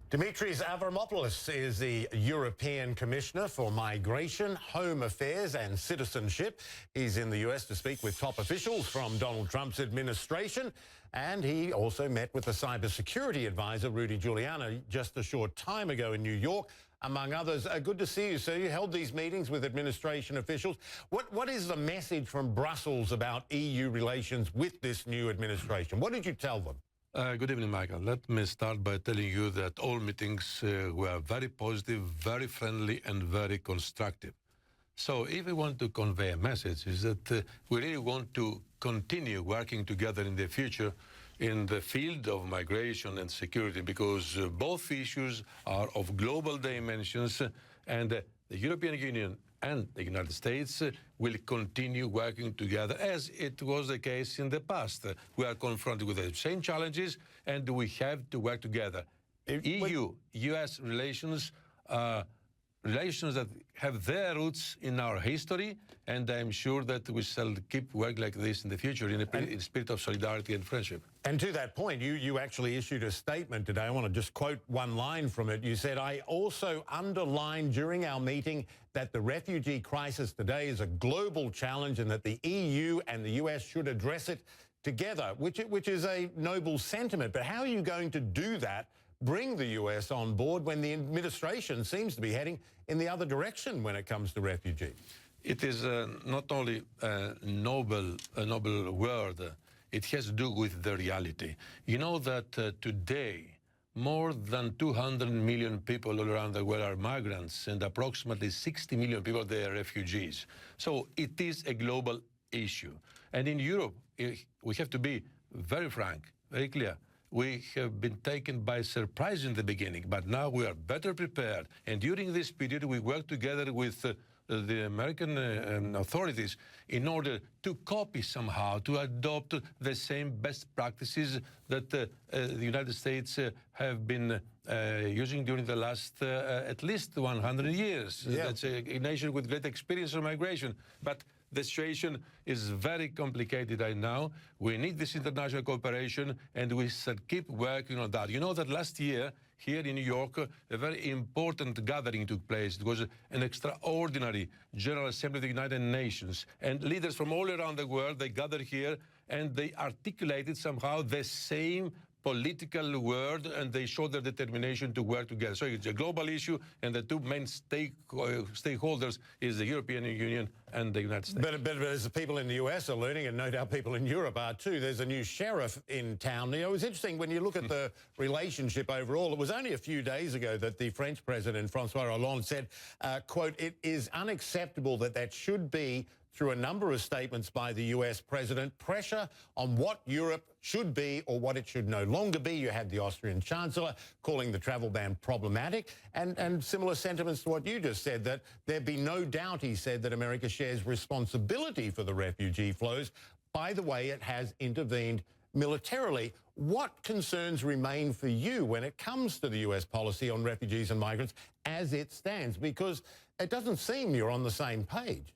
Dimitris Avramopoulos is the European Commissioner for Migration, Home Affairs and Citizenship. He's in the US to speak with top officials from Donald Trump's administration, and he also met with the cybersecurity advisor, Rudy Giuliani, just a short time ago in New York, among others. Good to see you, sir. You held these meetings with administration officials. What is the message from Brussels about EU relations with this new administration? What did you tell them? Good evening, Michael. Let me start by telling you that all meetings were very positive, very friendly, and very constructive. So if we want to convey a message, is that we really want to continue working together in the future in the field of migration and security, because both issues are of global dimensions, and the European Union and the United States will continue working together as it was the case in the past. We are confronted with the same challenges, and we have to work together. EU-US relations are relations that have their roots in our history, and I'm sure that we shall keep working like this in the future in a spirit of solidarity and friendship. And to that point, you actually issued a statement today. I want to just quote one line from it. You said, "I also underlined during our meeting that the refugee crisis today is a global challenge and that the EU and the US should address it together," which is a noble sentiment. But how are you going to do that, bring the US on board, when the administration seems to be heading in the other direction when it comes to refugees? It is not only a noble word, it has to do with the reality. You know that today, more than 200 million people all around the world are migrants, and approximately 60 million people, they are refugees. So it is a global issue. And in Europe, we have to be very frank, very clear. We have been taken by surprise in the beginning, but now we are better prepared. And during this period, we work together with the American authorities in order to copy somehow, to adopt the same best practices that the United States have been using during the last at least 100 years. Yeah. That's a nation with great experience of migration. But the situation is very complicated right now. We need this international cooperation, and we should keep working on that. You know that last year, here in New York, a very important gathering took place. It was an extraordinary General Assembly of the United Nations, and leaders from all around the world, they gathered here, and they articulated somehow the same political word, and they showed their determination to work together. So it's a global issue, and the two main stakeholders is the European Union and the United States. But as the people in the US are learning, and no doubt people in Europe are too, there's a new sheriff in town. You know, it was interesting when you look at the relationship overall. It was only a few days ago that the French president, François Hollande, said, quote, "It is unacceptable that should be, through a number of statements by the US president, pressure on what Europe should be or what it should no longer be." You had the Austrian chancellor calling the travel ban problematic, and similar sentiments to what you just said, that there be no doubt, he said, that America shares responsibility for the refugee flows. By the way, it has intervened militarily. What concerns remain for you when it comes to the US policy on refugees and migrants as it stands? Because it doesn't seem you're on the same page.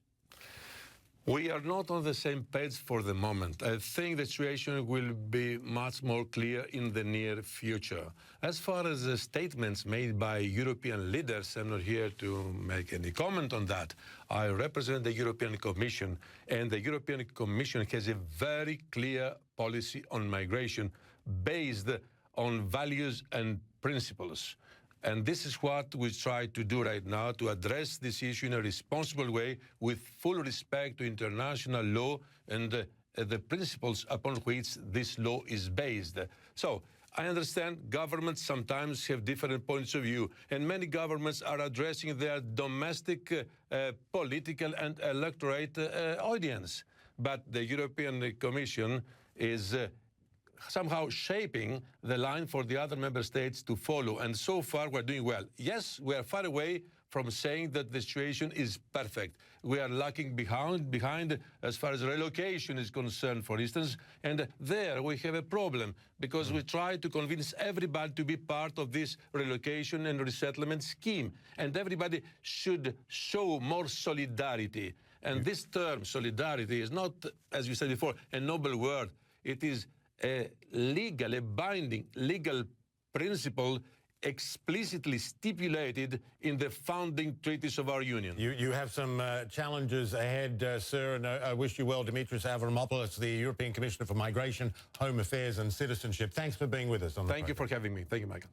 We are not on the same page for the moment. I think the situation will be much more clear in the near future. As far as the statements made by European leaders, I'm not here to make any comment on that. I represent the European Commission, and the European Commission has a very clear policy on migration based on values and principles. And this is what we try to do right now, to address this issue in a responsible way with full respect to international law and the principles upon which this law is based. So I understand governments sometimes have different points of view, and many governments are addressing their domestic, political and electorate audience. But the European Commission is somehow shaping the line for the other member states to follow. And so far, we're doing well. Yes, we are far away from saying that the situation is perfect. We are lagging behind as far as relocation is concerned, for instance. And there we have a problem, because we try to convince everybody to be part of this relocation and resettlement scheme. And everybody should show more solidarity. And this term, solidarity, is not, as you said before, a noble word. It is a binding legal principle explicitly stipulated in the founding treaties of our union. You have some challenges ahead, sir, and I wish you well, Dimitris Avramopoulos, the European Commissioner for Migration, Home Affairs and Citizenship. Thanks for being with us on the Thank you for having me. Thank you, Michael.